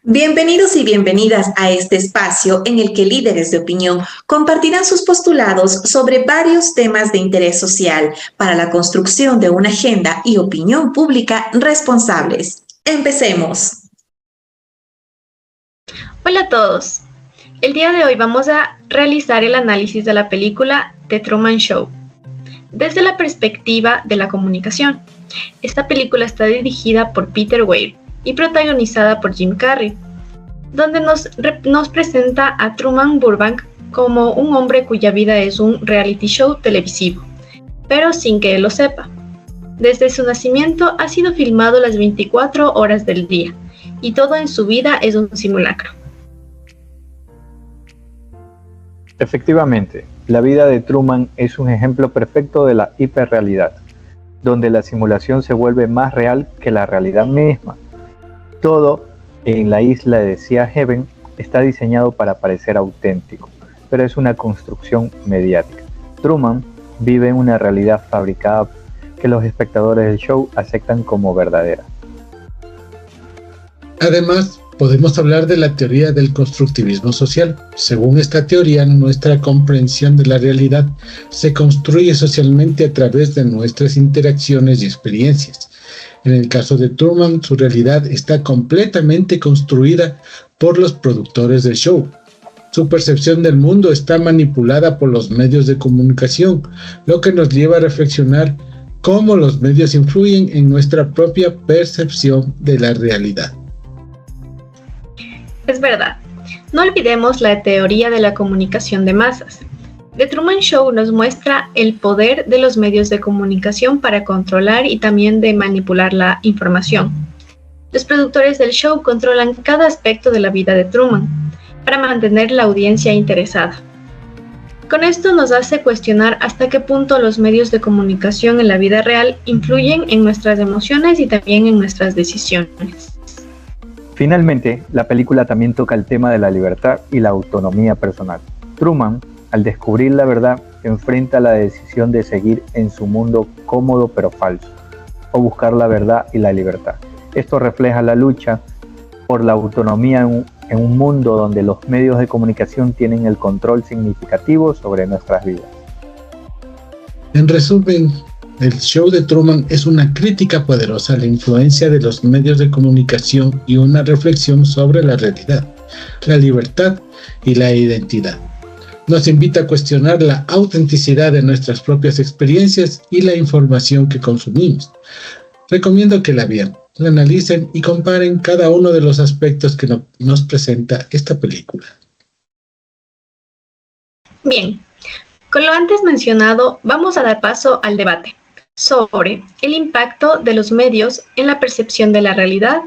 Bienvenidos y bienvenidas a este espacio en el que líderes de opinión compartirán sus postulados sobre varios temas de interés social para la construcción de una agenda y opinión pública responsables. Empecemos. Hola a todos. El día de hoy vamos a realizar el análisis de la película The Truman Show desde la perspectiva de la comunicación. Esta película está dirigida por Peter Weir y protagonizada por Jim Carrey, donde nos presenta a Truman Burbank como un hombre cuya vida es un reality show televisivo, pero sin que él lo sepa. Desde su nacimiento ha sido filmado las 24 horas del día, y todo en su vida es un simulacro. Efectivamente, la vida de Truman es un ejemplo perfecto de la hiperrealidad, donde la simulación se vuelve más real que la realidad misma. Todo en la isla de Sea Haven está diseñado para parecer auténtico, pero es una construcción mediática. Truman vive en una realidad fabricada que los espectadores del show aceptan como verdadera. Además, podemos hablar de la teoría del constructivismo social. Según esta teoría, nuestra comprensión de la realidad se construye socialmente a través de nuestras interacciones y experiencias. En el caso de Truman, su realidad está completamente construida por los productores del show. Su percepción del mundo está manipulada por los medios de comunicación, lo que nos lleva a reflexionar cómo los medios influyen en nuestra propia percepción de la realidad. Es verdad. No olvidemos la teoría de la comunicación de masas. The Truman Show nos muestra el poder de los medios de comunicación para controlar y también de manipular la información. Los productores del show controlan cada aspecto de la vida de Truman para mantener la audiencia interesada. Con esto nos hace cuestionar hasta qué punto los medios de comunicación en la vida real influyen en nuestras emociones y también en nuestras decisiones. Finalmente, la película también toca el tema de la libertad y la autonomía personal. Truman, al descubrir la verdad, enfrenta la decisión de seguir en su mundo cómodo pero falso, o buscar la verdad y la libertad. Esto refleja la lucha por la autonomía en un mundo donde los medios de comunicación tienen el control significativo sobre nuestras vidas. En resumen, el show de Truman es una crítica poderosa a la influencia de los medios de comunicación y una reflexión sobre la realidad, la libertad y la identidad. Nos invita a cuestionar la autenticidad de nuestras propias experiencias y la información que consumimos. Recomiendo que la vean, la analicen y comparen cada uno de los aspectos que nos presenta esta película. Bien, con lo antes mencionado, vamos a dar paso al debate sobre el impacto de los medios en la percepción de la realidad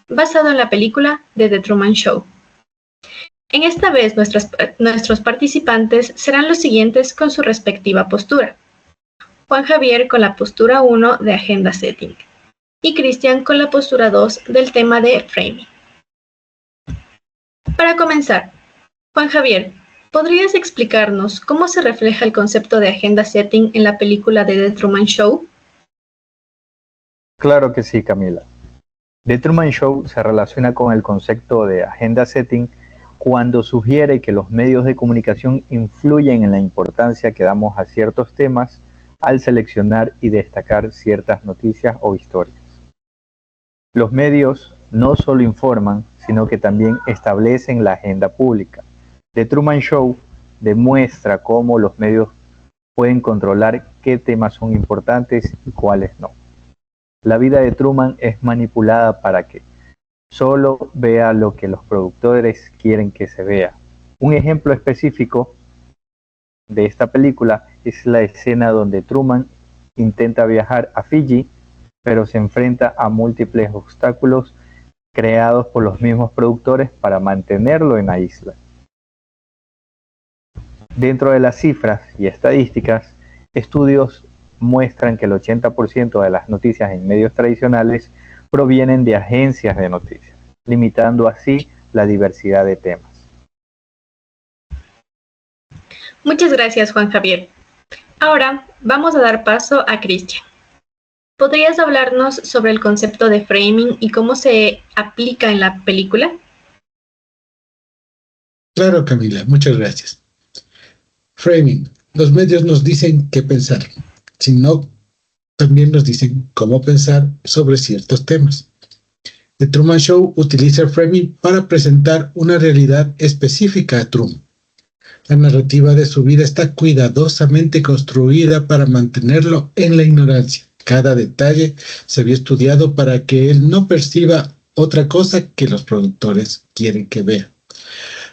basado en la película de The Truman Show. En esta vez nuestros participantes serán los siguientes con su respectiva postura. Juan Javier con la postura 1 de Agenda Setting y Cristian con la postura 2 del tema de Framing. Para comenzar, Juan Javier, ¿podrías explicarnos cómo se refleja el concepto de Agenda Setting en la película de The Truman Show? Claro que sí, Camila. The Truman Show se relaciona con el concepto de Agenda Setting cuando sugiere que los medios de comunicación influyen en la importancia que damos a ciertos temas al seleccionar y destacar ciertas noticias o historias. Los medios no solo informan, sino que también establecen la agenda pública. The Truman Show demuestra cómo los medios pueden controlar qué temas son importantes y cuáles no. La vida de Truman es manipulada para que solo vea lo que los productores quieren que se vea. Un ejemplo específico de esta película es la escena donde Truman intenta viajar a Fiji, pero se enfrenta a múltiples obstáculos creados por los mismos productores para mantenerlo en la isla. Dentro de las cifras y estadísticas, estudios muestran que el 80% de las noticias en medios tradicionales provienen de agencias de noticias, limitando así la diversidad de temas. Muchas gracias, Juan Javier. Ahora vamos a dar paso a Cristian. ¿Podrías hablarnos sobre el concepto de framing y cómo se aplica en la película? Claro, Camila, muchas gracias. Framing. Los medios nos dicen qué pensar, sino también nos dicen cómo pensar sobre ciertos temas. The Truman Show utiliza el framing para presentar una realidad específica a Truman. La narrativa de su vida está cuidadosamente construida para mantenerlo en la ignorancia. Cada detalle se había estudiado para que él no perciba otra cosa que los productores quieren que vea.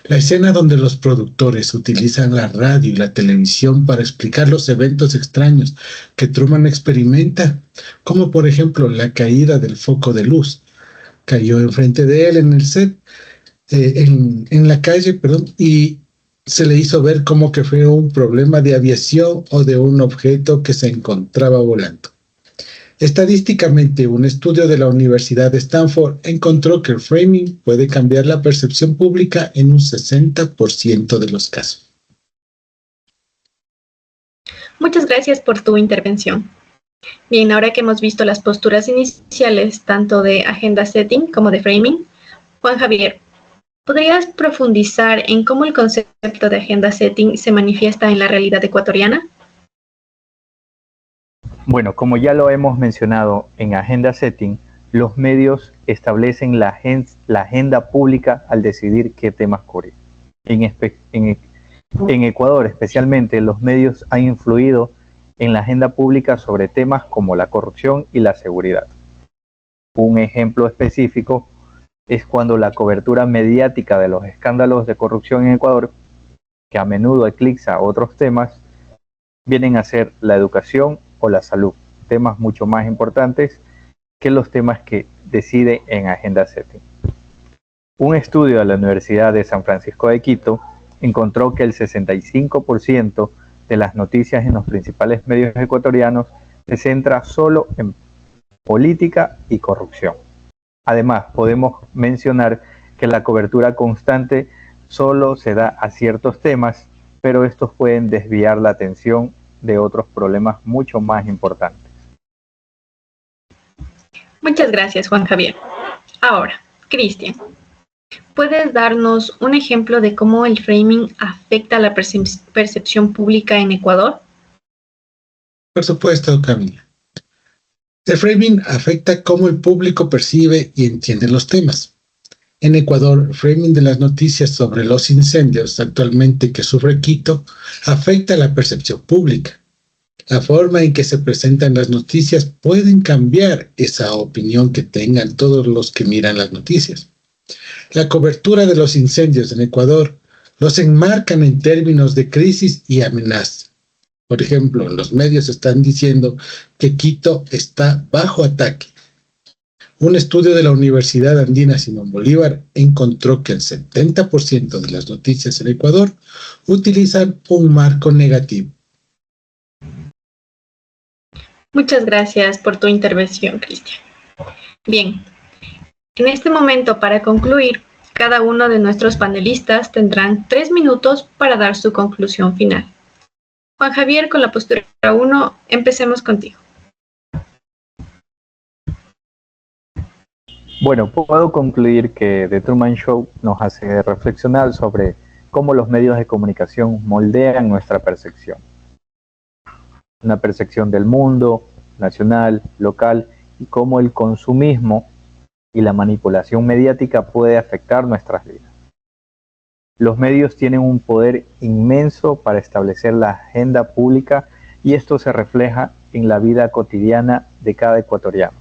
La escena donde los productores utilizan la radio y la televisión para explicar los eventos extraños que Truman experimenta, como por ejemplo la caída del foco de luz, cayó enfrente de él en el set, en la calle, perdón, y se le hizo ver como que fue un problema de aviación o de un objeto que se encontraba volando. Estadísticamente, un estudio de la Universidad de Stanford encontró que el framing puede cambiar la percepción pública en un 60% de los casos. Muchas gracias por tu intervención. Bien, ahora que hemos visto las posturas iniciales tanto de agenda setting como de framing, Juan Javier, ¿podrías profundizar en cómo el concepto de agenda setting se manifiesta en la realidad ecuatoriana? Bueno, como ya lo hemos mencionado en Agenda Setting, los medios establecen la agenda pública al decidir qué temas cubrir. En Ecuador, especialmente, los medios han influido en la agenda pública sobre temas como la corrupción y la seguridad. Un ejemplo específico es cuando la cobertura mediática de los escándalos de corrupción en Ecuador, que a menudo eclipsa otros temas, vienen a ser la educación o la salud, temas mucho más importantes que los temas que decide en Agenda Setting. Un estudio de la Universidad de San Francisco de Quito encontró que el 65% de las noticias en los principales medios ecuatorianos se centra solo en política y corrupción. Además, podemos mencionar que la cobertura constante solo se da a ciertos temas, pero estos pueden desviar la atención de otros problemas mucho más importantes. Muchas gracias, Juan Javier. Ahora, Cristian, ¿puedes darnos un ejemplo de cómo el framing afecta la percepción pública en Ecuador? Por supuesto, Camila. El framing afecta cómo el público percibe y entiende los temas. En Ecuador, el framing de las noticias sobre los incendios actualmente que sufre Quito afecta la percepción pública. La forma en que se presentan las noticias pueden cambiar esa opinión que tengan todos los que miran las noticias. La cobertura de los incendios en Ecuador los enmarcan en términos de crisis y amenaza. Por ejemplo, los medios están diciendo que Quito está bajo ataque. Un estudio de la Universidad Andina Simón Bolívar encontró que el 70% de las noticias en Ecuador utilizan un marco negativo. Muchas gracias por tu intervención, Cristian. Bien, en este momento, para concluir, cada uno de nuestros panelistas tendrán 3 minutos para dar su conclusión final. Juan Javier, con la postura 1, empecemos contigo. Bueno, puedo concluir que The Truman Show nos hace reflexionar sobre cómo los medios de comunicación moldean nuestra percepción. Una percepción del mundo, nacional, local, y cómo el consumismo y la manipulación mediática puede afectar nuestras vidas. Los medios tienen un poder inmenso para establecer la agenda pública y esto se refleja en la vida cotidiana de cada ecuatoriano.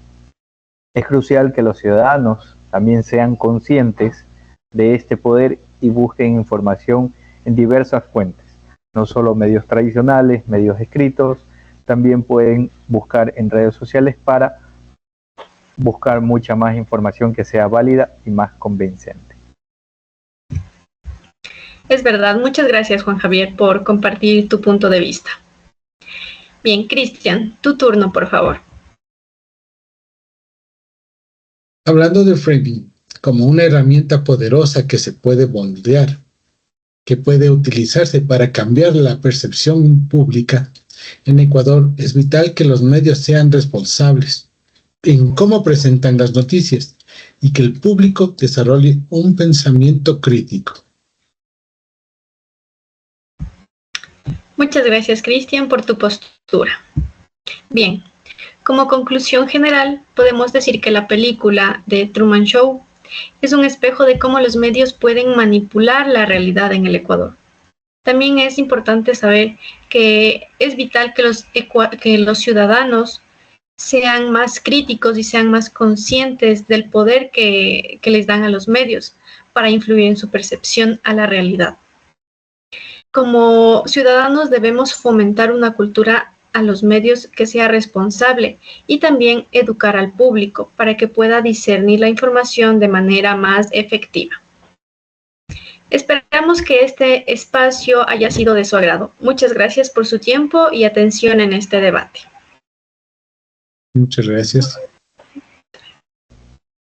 Es crucial que los ciudadanos también sean conscientes de este poder y busquen información en diversas fuentes, no solo medios tradicionales, medios escritos, también pueden buscar en redes sociales para buscar mucha más información que sea válida y más convincente. Es verdad, muchas gracias, Juan Javier, por compartir tu punto de vista. Bien, Cristian, tu turno, por favor. Hablando de framing como una herramienta poderosa que se puede moldear, que puede utilizarse para cambiar la percepción pública, en Ecuador es vital que los medios sean responsables en cómo presentan las noticias y que el público desarrolle un pensamiento crítico. Muchas gracias, Cristian, por tu postura. Bien, como conclusión general, podemos decir que la película The Truman Show es un espejo de cómo los medios pueden manipular la realidad en el Ecuador. También es importante saber que es vital que los ciudadanos sean más críticos y sean más conscientes del poder que les dan a los medios para influir en su percepción a la realidad. Como ciudadanos debemos fomentar una cultura a los medios que sea responsable y también educar al público para que pueda discernir la información de manera más efectiva. Esperamos que este espacio haya sido de su agrado. Muchas gracias por su tiempo y atención en este debate. Muchas gracias.